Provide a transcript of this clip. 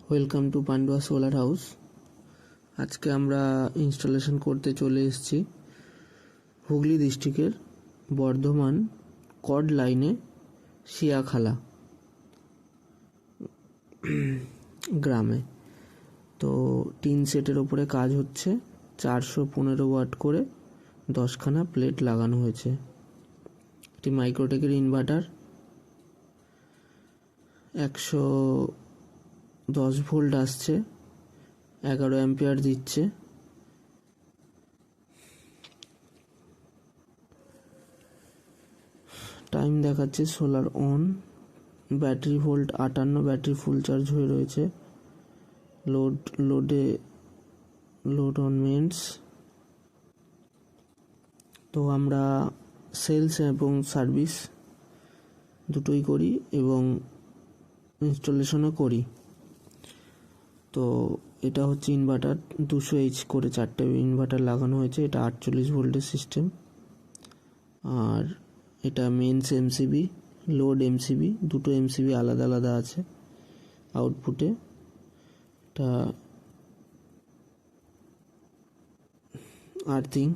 Welcome to Pandua solar house. আজকে আমরা installation করতে চলে এসেছি হুগলি ডিস্ট্রিক্টের বর্ধমান কড লাইনে শিয়াখালা গ্রামে। তো টিন সেটের ওপরে কাজ হচ্ছে। 415 ওয়াট করে 10খানা প্লেট লাগানো হয়েছে। একটি মাইক্রোটেকের ইনভার্টার 110 ভোল্ট আসছে, 11 অ্যাম্পিয়ার দিচ্ছে। টাইম দেখাচ্ছে solar on. Battery volt 58, battery full charge হয়ে রয়েছে। Load on mains. তো আমরা সেলস এবং সার্ভিস দুটোই করি এবং ইনস্টলেশনও করি। তো এটা হচ্ছে ইনভার্টার, 200H করে 4টে ইনভার্টার লাগানো হয়েছে। এটা 48 ভোল্টের সিস্টেম। আর এটা মেন্স এমসিবি, লোড এমসিবি, দুটো এমসিবি আলাদা আলাদা আছে আউটপুটে। এটা আর্থিং।